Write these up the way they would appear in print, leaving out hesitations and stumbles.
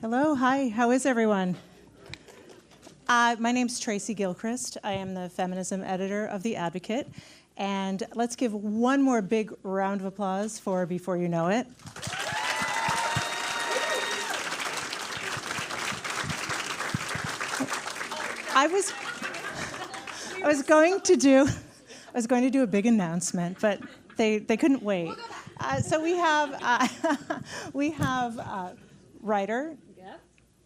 Hello, hi, how is everyone? My name's Tracy Gilchrist. I am the feminism editor of The Advocate. And let's give one more big round of applause for Before You Know It. I was going to do a big announcement, but they couldn't wait. So we have writer,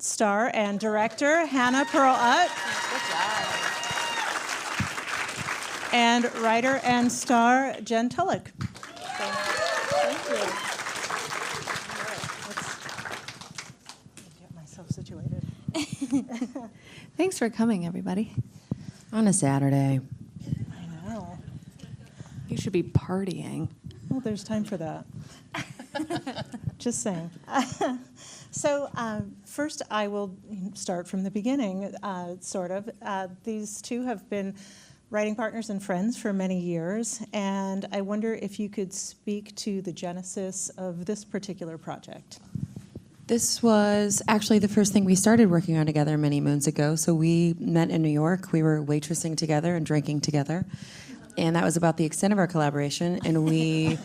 star, and director Hannah Pearl Utt. Good job. And writer and star Jen Tullock. Thank you. Let's get myself situated. Thanks for coming, everybody. On a Saturday. I know. You should be partying. Well, there's time for that. Just saying. So first, I will start from the beginning, sort of. These two have been writing partners and friends for many years, and I wonder if you could speak to the genesis of this particular project. This was actually the first thing we started working on together many moons ago. So we met in New York. We were waitressing together and drinking together. And that was about the extent of our collaboration. And we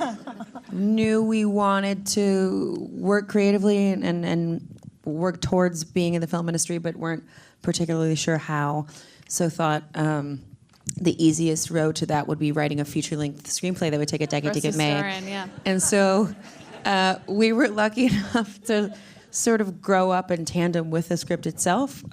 knew we wanted to work creatively and work towards being in the film industry, but weren't particularly sure how. So thought the easiest road to that would be writing a feature-length screenplay that would take a decade to get made. Yeah. And so we were lucky enough to sort of grow up in tandem with the script itself.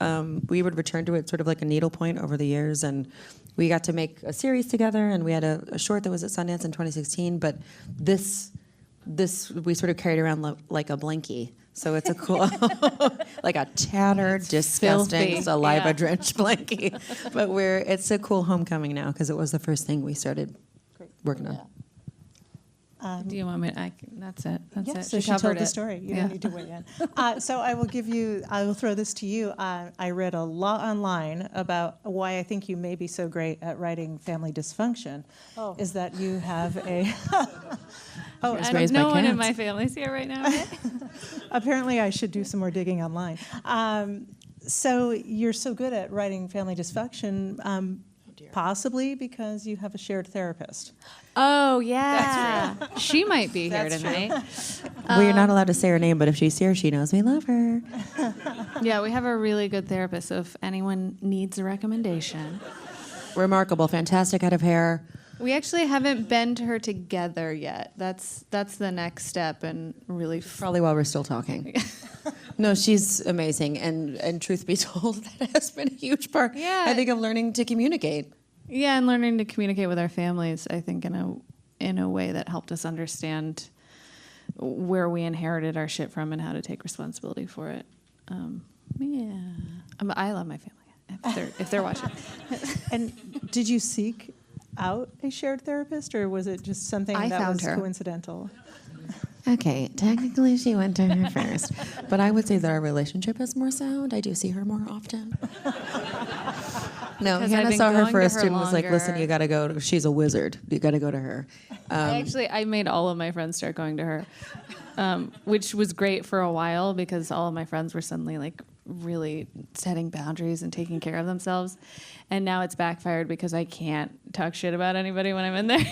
We would return to it sort of like a needlepoint over the years, and we got to make a series together, and we had a short that was at Sundance in 2016, but this we sort of carried around like a blankie. So it's a cool, like a tattered, disgusting, saliva-drenched blankie. But it's a cool homecoming now because it was the first thing we started working on. Do you want me? That's it. That's yes, it. so she told the story. You Yeah. don't need to weigh in. So I will throw this to you. I read a lot online about why I think you may be so great at writing family dysfunction. Oh. Is that you have a... Oh, no one in my family's here right now. Right? Apparently I should do some more digging online. So you're so good at writing family dysfunction, possibly because you have a shared therapist. Oh, yeah. That's She might be here tonight. We're not allowed to say her name, but if she's here, she knows we love her. Yeah, we have a really good therapist, so if anyone needs a recommendation. Remarkable, fantastic head of hair. We actually haven't been to her together yet. That's the next step, and really Probably while we're still talking. No, she's amazing, and truth be told, that has been a huge part, Yeah. I think, of learning to communicate. Yeah, and learning to communicate with our families, I think, in a way that helped us understand where we inherited our shit from and how to take responsibility for it. I love my family if they're watching. And did you seek out a shared therapist, or was it just something I that found was her. coincidental? Okay, technically she went to her first, but I would say that our relationship is more sound. I do see her more often. No, Because I've Hannah been saw her going to first her and was like, listen, longer. you got to go. She's a wizard. You got to go to her. I made all of my friends start going to her, which was great for a while because all of my friends were suddenly like really setting boundaries and taking care of themselves. And now it's backfired because I can't talk shit about anybody when I'm in there.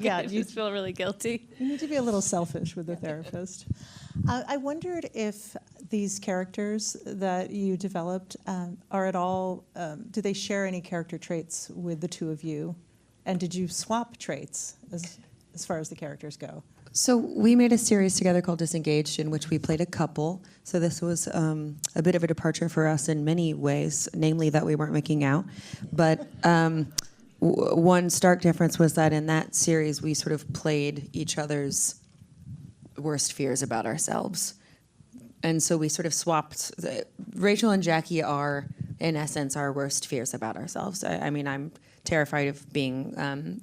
Yeah, I just feel really guilty. You need to be a little selfish with the therapist. I wondered if these characters that you developed are at all, do they share any character traits with the two of you? And did you swap traits as far as the characters go? So we made a series together called Disengaged, in which we played a couple. So this was a bit of a departure for us in many ways, namely that we weren't making out. But one stark difference was that in that series, we sort of played each other's worst fears about ourselves. And so we sort of swapped. Rachel and Jackie are, in essence, our worst fears about ourselves. I mean, I'm terrified of being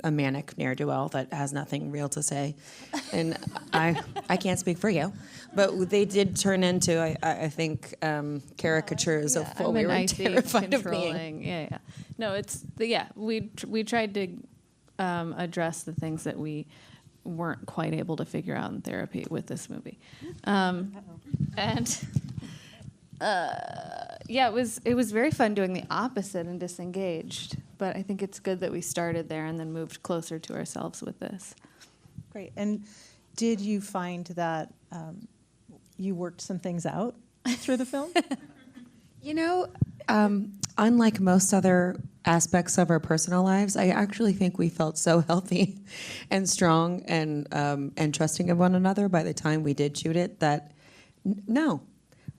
a manic ne'er-do-well that has nothing real to say. And I can't speak for you. But they did turn into, I think, caricatures of what we were terrified of being. Yeah. No, we tried to address the things that we weren't quite able to figure out in therapy with this movie. And Yeah, it was very fun doing the opposite and disengaged. But I think it's good that we started there and then moved closer to ourselves with this. Great. And did you find that you worked some things out through the film? You know, unlike most other aspects of our personal lives, I actually think we felt so healthy and strong and trusting of one another by the time we did shoot it that, no.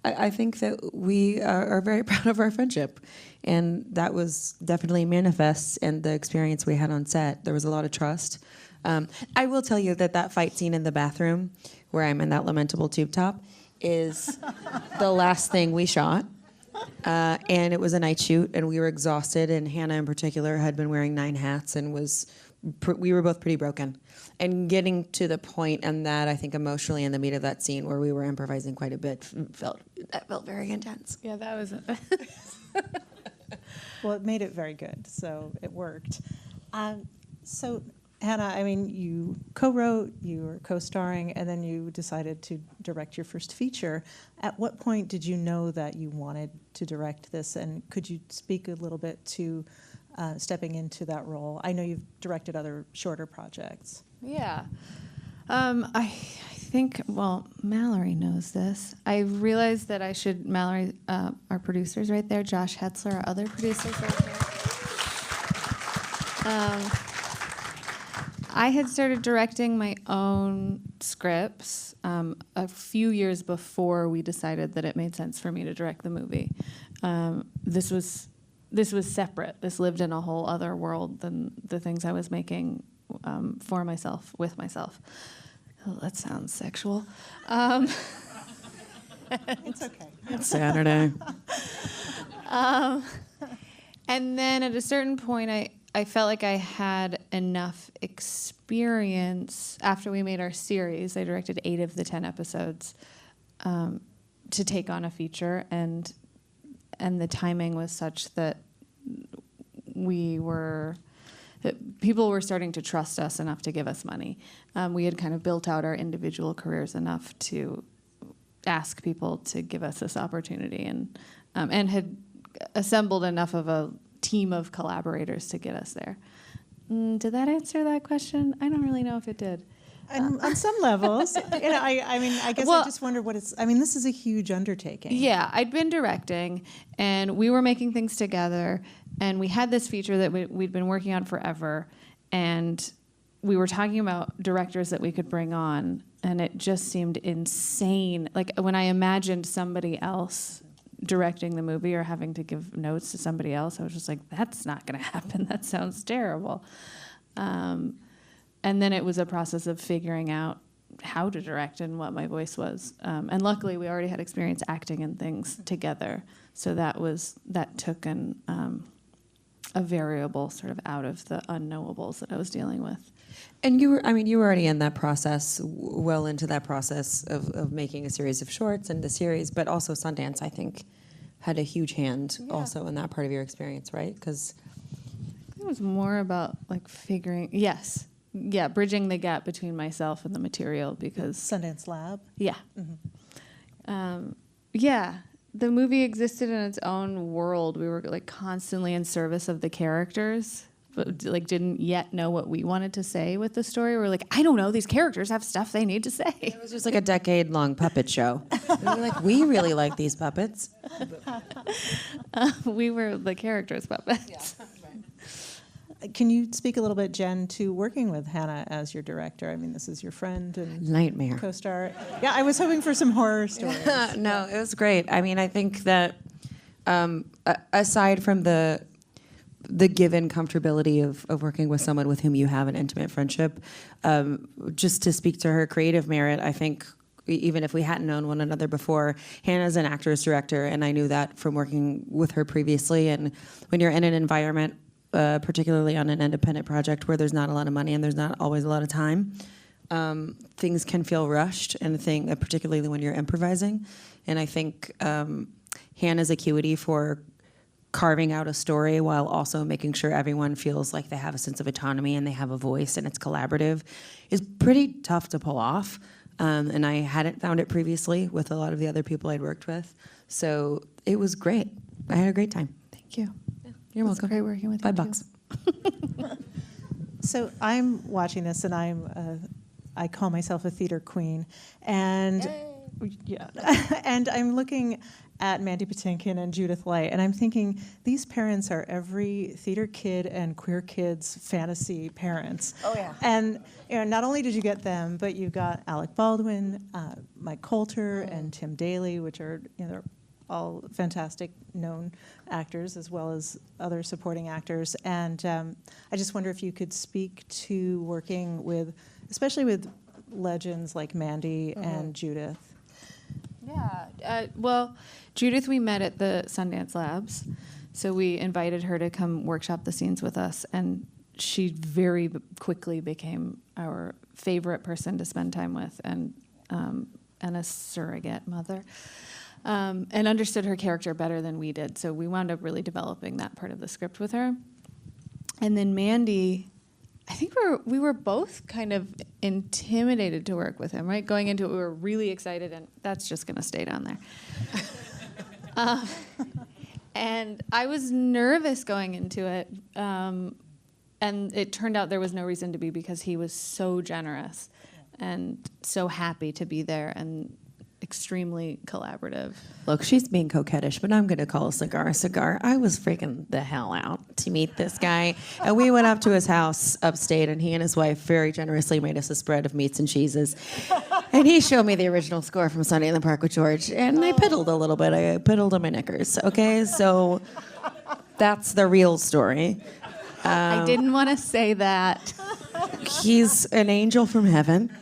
I think that we are very proud of our friendship. And that was definitely manifest in the experience we had on set. There was a lot of trust. I will tell you that fight scene in the bathroom where I'm in that lamentable tube top is the last thing we shot. And it was a night shoot, and we were exhausted, and Hannah in particular had been wearing 9 hats and we were both pretty broken. And getting to the point and that, I think emotionally in the meat of that scene where we were improvising quite a bit, felt very intense. Yeah, that was... Well, it made it very good, so it worked. So, Hannah, I mean, you co-wrote, you were co-starring, and then you decided to direct your first feature. At what point did you know that you wanted to direct this, and could you speak a little bit to stepping into that role? I know you've directed other shorter projects. Yeah. I think, well, Mallory knows this. I realized that I should, Mallory, our producers right there, Josh Hetzler, our other producers right there. I had started directing my own scripts a few years before we decided that it made sense for me to direct the movie. This was separate. This lived in a whole other world than the things I was making for myself, with myself. Oh, that sounds sexual. It's okay. It's Saturday. And then at a certain point, I felt like I had enough experience after we made our series. I directed 8 of the 10 episodes to take on a feature, and the timing was such that people were starting to trust us enough to give us money. We had kind of built out our individual careers enough to ask people to give us this opportunity, and had assembled enough of a team of collaborators to get us there. Did that answer that question? I don't really know if it did. On some levels, I mean, I guess I just wonder what it's. I mean, this is a huge undertaking. Yeah, I'd been directing, and we were making things together, and we had this feature that we'd been working on forever, and we were talking about directors that we could bring on, and it just seemed insane. Like when I imagined somebody else directing the movie or having to give notes to somebody else, I was just like, that's not going to happen. That sounds terrible. And then it was a process of figuring out how to direct and what my voice was. And luckily, we already had experience acting in things together, so that took a variable sort of out of the unknowables that I was dealing with. And you were already in that process, well into that process of making a series of shorts and the series, but also Sundance, I think, had a huge hand also in that part of your experience, right? Because it was more about like bridging the gap between myself and the material, because Sundance Lab. Yeah. Mm-hmm. The movie existed in its own world. We were like constantly in service of the characters, but like didn't yet know what we wanted to say with the story. We were like, I don't know, these characters have stuff they need to say. it was just like a decade-long puppet show. We were like, we really like these puppets. We were the characters' puppets. Yeah. Can you speak a little bit, Jen, to working with Hannah as your director? I mean, this is your friend and Nightmare. co-star. Yeah, I was hoping for some horror stories. No, it was great. I mean, I think that aside from the given comfortability of working with someone with whom you have an intimate friendship, just to speak to her creative merit, I think even if we hadn't known one another before, Hannah's an actress director, and I knew that from working with her previously. And when you're in an environment, particularly on an independent project where there's not a lot of money and there's not always a lot of time, things can feel rushed, and particularly when you're improvising. And I think Hannah's acuity for carving out a story while also making sure everyone feels like they have a sense of autonomy and they have a voice and it's collaborative is pretty tough to pull off. and I hadn't found it previously with a lot of the other people I'd worked with. So it was great. I had a great time. Thank you. You're It's welcome. great working with you. $5. So I'm watching this, and I call myself a theater queen, and yeah, and I'm looking at Mandy Patinkin and Judith Light, and I'm thinking these parents are every theater kid and queer kid's fantasy parents. Oh, yeah. And not only did you get them, but you got Alec Baldwin, Mike Colter, and Tim Daly, which are they're all fantastic known actors as well as other supporting actors. And I just wonder if you could speak to working with, especially with legends like Mandy and Judith. Yeah. Well, Judith, we met at the Sundance Labs, so we invited her to come workshop the scenes with us, and she very quickly became our favorite person to spend time with, and a surrogate mother, and understood her character better than we did. So we wound up really developing that part of the script with her. And then Mandy, I think we were both kind of intimidated to work with him, right? Going into it, we were really excited, and that's just going to stay down there. And I was nervous going into it, and it turned out there was no reason to be because he was so generous and so happy to be there and extremely collaborative. Look, she's being coquettish, but I'm going to call a cigar a cigar. I was freaking the hell out to meet this guy. And we went up to his house upstate, and he and his wife very generously made us a spread of meats and cheeses. And he showed me the original score from Sunday in the Park with George, and I piddled a little bit. I piddled on my knickers, okay? So that's the real story. I didn't want to say that. He's an angel from heaven.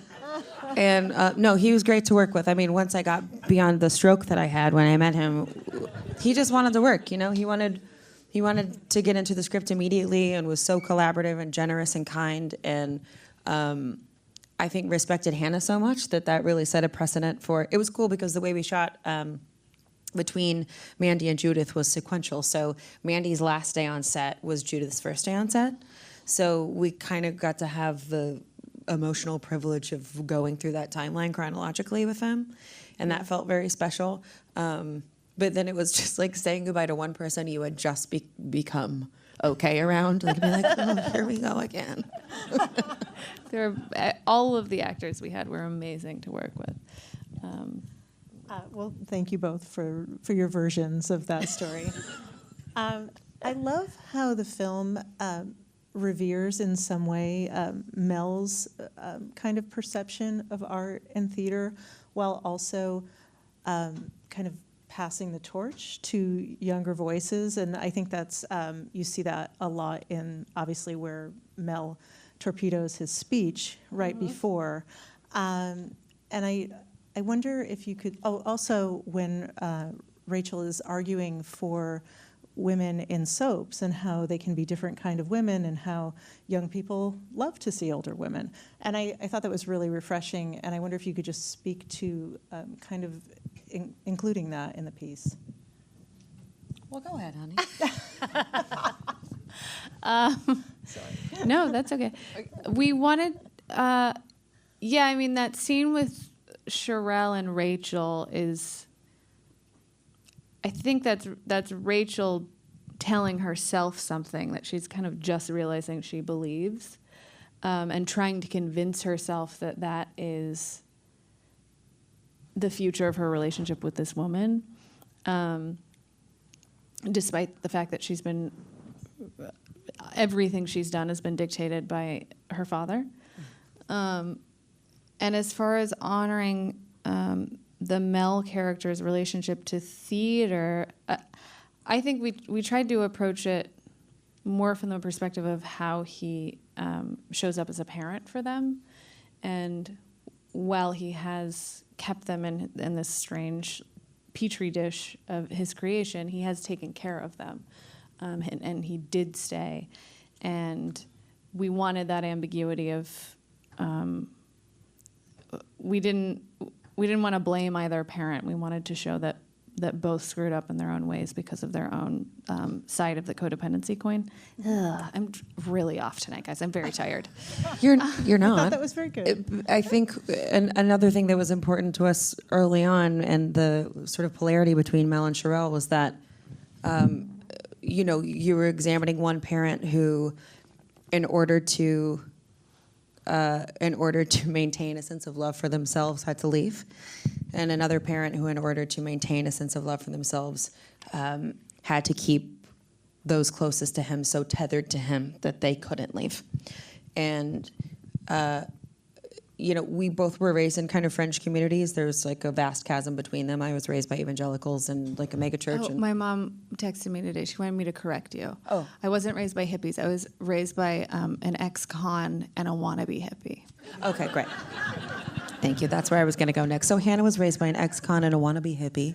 And no, he was great to work with. I mean, once I got beyond the stroke that I had when I met him, he just wanted to work. He wanted to get into the script immediately, and was so collaborative and generous and kind. And I think respected Hannah so much that really set a precedent for. It was cool because the way we shot between Mandy and Judith was sequential. So Mandy's last day on set was Judith's first day on set. So we kind of got to have the emotional privilege of going through that timeline chronologically with them, and that felt very special. But then it was just like saying goodbye to one person you had just become okay around. Like, be like, oh, here we go again. All of the actors we had were amazing to work with. Well, thank you both for your versions of that story. I love how the film reveres in some way Mel's kind of perception of art and theater, while also kind of passing the torch to younger voices. And I think that's, you see that a lot in obviously where Mel torpedoes his speech right before. And I wonder if you could, also when Rachel is arguing for women in soaps and how they can be different kind of women, and how young people love to see older women. And I thought that was really refreshing, and I wonder if you could just speak to kind of including that in the piece. Well, go ahead, honey. No, that's okay. We wanted, I mean, that scene with Sherelle and Rachel is, I think that's Rachel telling herself something that she's kind of just realizing she believes, and trying to convince herself that is the future of her relationship with this woman, despite the fact that everything she's done has been dictated by her father. And as far as honoring the Mel character's relationship to theater, I think we tried to approach it more from the perspective of how he shows up as a parent for them. And while he has kept them in this strange petri dish of his creation, he has taken care of them. And he did stay. And we wanted that ambiguity of, we didn't want to blame either parent. We wanted to show that that both screwed up in their own ways because of their own side of the codependency coin. Ugh, I'm really off tonight, guys. I'm very tired. You're I thought not. that was very good. I think another thing that was important to us early on, and the sort of polarity between Mel and Sherelle, was that, you were examining one parent who, in order to maintain a sense of love for themselves, had to leave, and another parent who, in order to maintain a sense of love for themselves, had to keep those closest to him so tethered to him that they couldn't leave. And we both were raised in kind of French communities. There's like a vast chasm between them. I was raised by evangelicals and like a mega church. Oh, my mom texted me today. She wanted me to correct you. Oh. I wasn't raised by hippies. I was raised by an ex-con and a wannabe hippie. Okay, great. Thank you. That's where I was going to go next. So Hannah was raised by an ex-con and a wannabe hippie,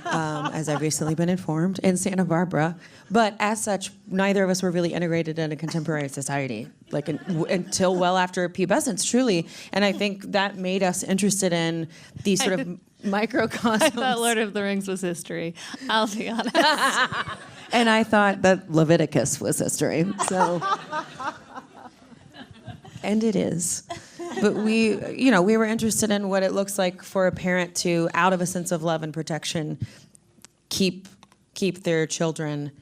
as I've recently been informed, in Santa Barbara. But as such, neither of us were really integrated in a contemporary society, like until well after pubescence, truly. And I think that made us interested in these sort of microcosms. I thought Lord of the Rings was history. I'll be honest. And I thought that Leviticus was history. So, and it is. But we were interested in what it looks like for a parent to, out of a sense of love and protection, keep their children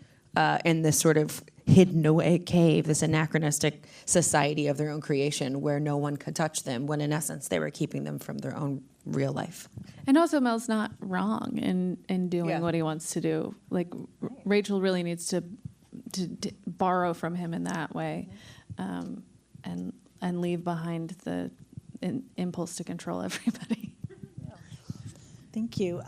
in this sort of hidden away cave, this anachronistic society of their own creation where no one could touch them, when in essence they were keeping them from their own real life. And also, Mel's not wrong in doing what he wants to do. Like, Rachel really needs to borrow from him in that way, and leave behind the impulse to control everybody. Thank you.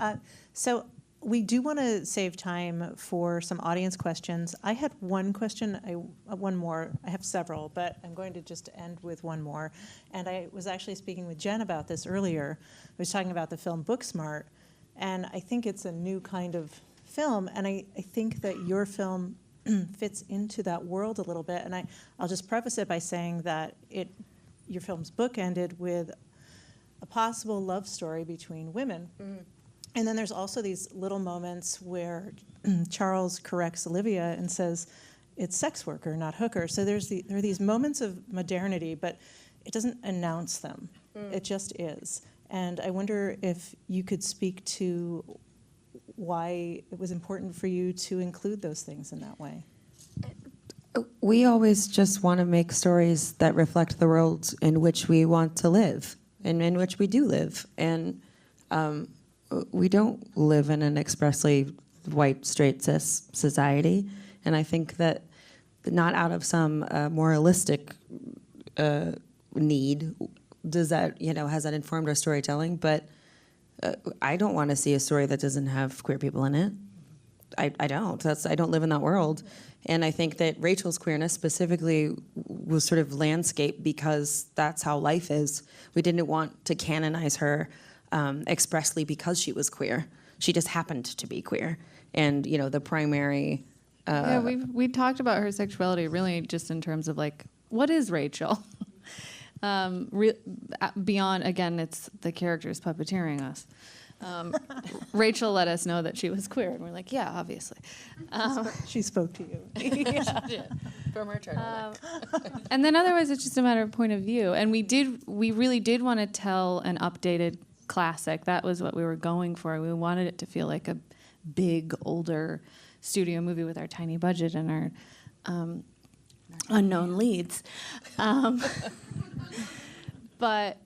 So we do want to save time for some audience questions. I had one question, one more. I have several, but I'm going to just end with one more. And I was actually speaking with Jen about this earlier. I was talking about the film Booksmart, and I think it's a new kind of film, and I think that your film fits into that world a little bit. And I'll just preface it by saying that your film's book ended with a possible love story between women. Mm. And then there's also these little moments where Charles corrects Olivia and says, it's sex worker, not hooker. So there are these moments of modernity, but it doesn't announce them. It just is. And I wonder if you could speak to why it was important for you to include those things in that way. We always just want to make stories that reflect the world in which we want to live, and in which we do live. And we don't live in an expressly white, straight, cis society. And I think that not out of some moralistic need has that informed our storytelling, but I don't want to see a story that doesn't have queer people in it. I don't. I don't live in that world. And I think that Rachel's queerness specifically was sort of landscape because that's how life is. We didn't want to canonize her expressly because she was queer. She just happened to be queer. And, the primary... we talked about her sexuality really just in terms of, like, what is Rachel? Beyond, again, it's the characters puppeteering us. Rachel let us know that she was queer, and we're like, yeah, obviously. She spoke to you. Yeah. From her turn. And then otherwise, it's just a matter of point of view. And we really did want to tell an updated classic. That was what we were going for. We wanted it to feel like a big, older studio movie with our tiny budget and our unknown leads. But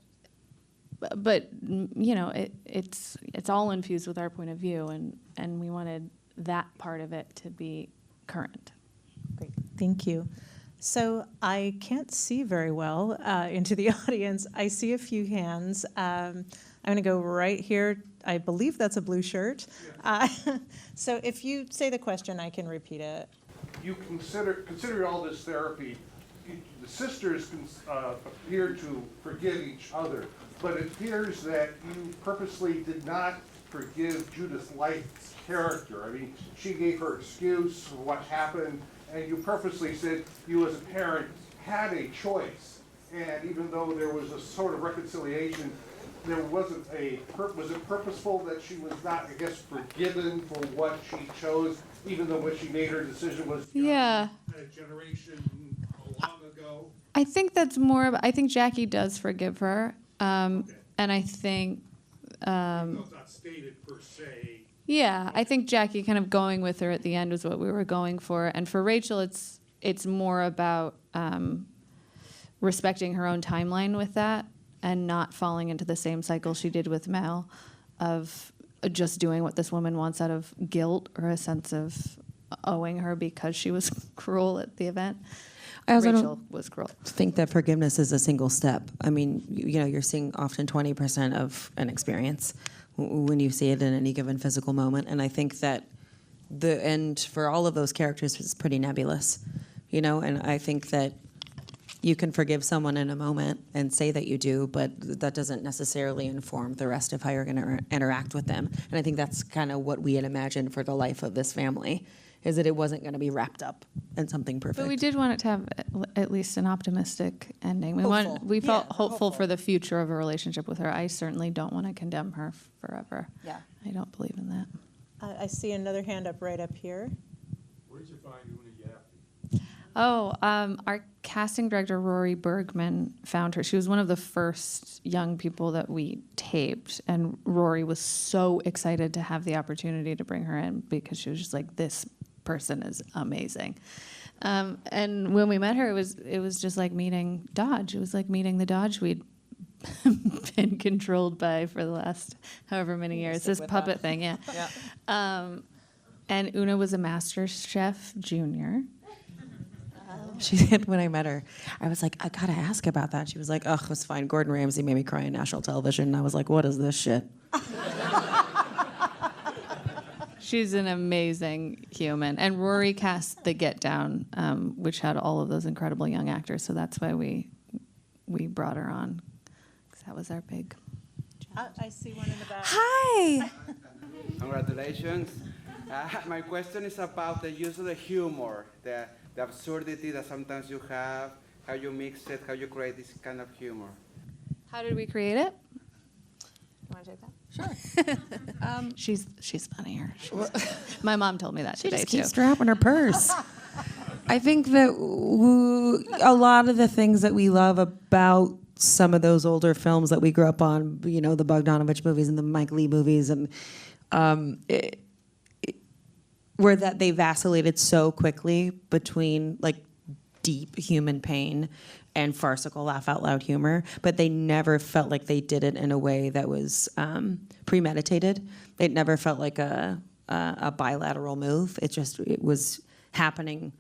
it's all infused with our point of view, and we wanted that part of it to be current. Great, thank you. So I can't see very well into the audience. I see a few hands. I'm going to go right here. I believe that's a blue shirt. So if you say the question, I can repeat it. You consider all this therapy. The sisters appear to forgive each other, but it appears that you purposely did not forgive Judith Light's character. I mean, she gave her excuse for what happened, and you purposely said you as a parent had a choice. And even though there was a sort of reconciliation, there wasn't was it purposeful that she was not, I guess, forgiven for what she chose, even though what she made her decision was Yeah. a generation long ago? I think that's more. I think Jackie does forgive her, and I think. It's not stated per se. Yeah, I think Jackie kind of going with her at the end was what we were going for, and for Rachel, it's more about respecting her own timeline with that and not falling into the same cycle she did with Mel of just doing what this woman wants out of guilt or a sense of owing her because she was cruel at the event. I also Rachel was cruel. think that forgiveness is a single step. I mean, you're seeing often 20% of an experience when you see it in any given physical moment. And I think that the end for all of those characters is pretty nebulous, and I think that you can forgive someone in a moment and say that you do, but that doesn't necessarily inform the rest of how you're going to interact with them. And I think that's kind of what we had imagined for the life of this family, is that it wasn't going to be wrapped up in something perfect. But we did want it to have at least an optimistic ending. Hopeful. We felt Yeah, hopeful hopeful. for the future of a relationship with her. I certainly don't want to condemn her forever. Yeah. I don't believe in that. I see another hand up right up here. Where did you find Una Yaffe? Oh, our casting director, Rory Bergman, found her. She was one of the first young people that we taped, and Rory was so excited to have the opportunity to bring her in because she was just like, this person is amazing. And when we met her, it was just like meeting Dodge. It was like meeting the Dodge we'd been controlled by for the last however many years. This puppet thing, yeah. And Una was a Master Chef Junior. She said when I met her, I was like, I gotta ask about that. She was like, ugh, it's fine. Gordon Ramsay made me cry on national television. And I was like, what is this shit? She's an amazing human. And Rory cast The Get Down, which had all of those incredible young actors. So that's why we brought her on, because that was our big. I see one in the back. Hi. Congratulations. My question is about the use of the humor, the absurdity that sometimes you have, how you mix it, how you create this kind of humor. How did we create it? You want to take that? Sure. She's funnier. My mom told me that She today just too. keeps strapping her purse. I think that a lot of the things that we love about some of those older films that we grew up on, the Bogdanovich movies and the Mike Leigh movies, and were that they vacillated so quickly between like deep human pain and farcical laugh out loud humor, but they never felt like they did it in a way that was premeditated. It never felt like a bilateral move. It was happening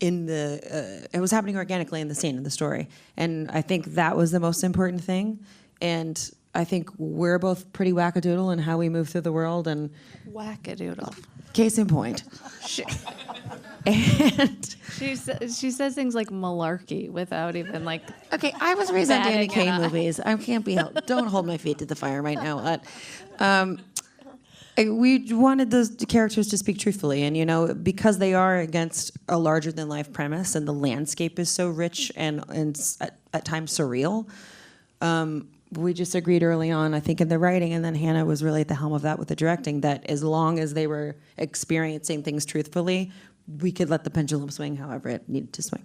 it was happening organically in the scene, in the story. And I think that was the most important thing. And I think we're both pretty wackadoodle in how we move through the world, and Wackadoodle. case in point. And She says things like malarkey without even like. okay, I was raised on Danny Batting it Kaye up. movies. I can't be held. Don't hold my feet to the fire right now. We wanted the characters to speak truthfully, and because they are against a larger than life premise, and the landscape is so rich and at times surreal. We just agreed early on, I think, in the writing, and then Hannah was really at the helm of that with the directing, that as long as they were experiencing things truthfully, we could let the pendulum swing however it needed to swing.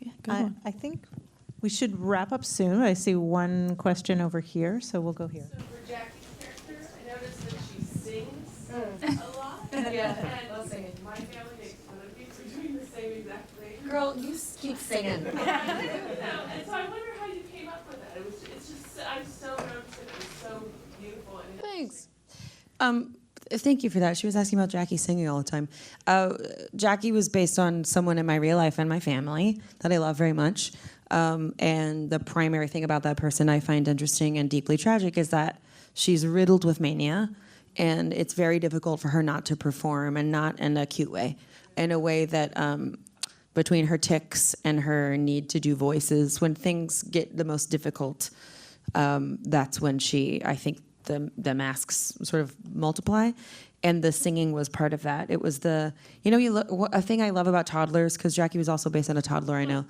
Yeah, good one. I think we should wrap up soon. I see one question over here, so we'll go here. So for Jackie's character, I noticed that she sings a lot. Yeah. And my family makes fun of me for doing the same exact thing. Girl, you keep singing. And so I wonder how you came up with that. It's just, I'm so nervous and it was so beautiful. And Thanks. Thank you for that. She was asking about Jackie singing all the time. Jackie was based on someone in my real life and my family that I love very much. And the primary thing about that person I find interesting and deeply tragic is that she's riddled with mania, and it's very difficult for her not to perform, and not in a cute way, in a way that between her tics and her need to do voices, when things get the most difficult, that's when I think the masks sort of multiply, and the singing was part of that. It was a thing I love about toddlers, because Jackie was also based on a toddler I know.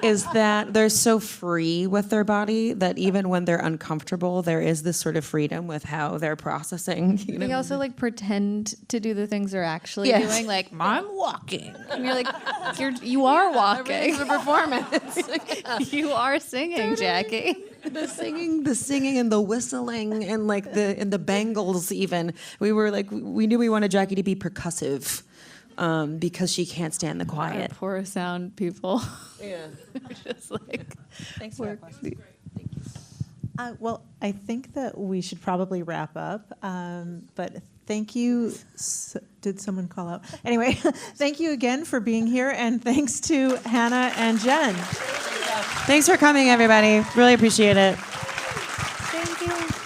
is that they're so free with their body that even when they're uncomfortable, there is this sort of freedom with how they're processing. You know? They also like pretend to do the things they're actually Yes. doing. Like, I'm walking. And you're like, you are walking. It's a performance. You are singing, Jackie. The singing and the whistling and like the bangles even. We were like, we knew we wanted Jackie to be percussive because she can't stand the quiet. Poor sound people. Yeah. Just like, Thanks for that question. Well, I think that we should probably wrap up, but thank you. Did someone call out? Anyway, thank you again for being here, and thanks to Hannah and Jen. Thanks for coming, everybody. Really appreciate it. Thank you.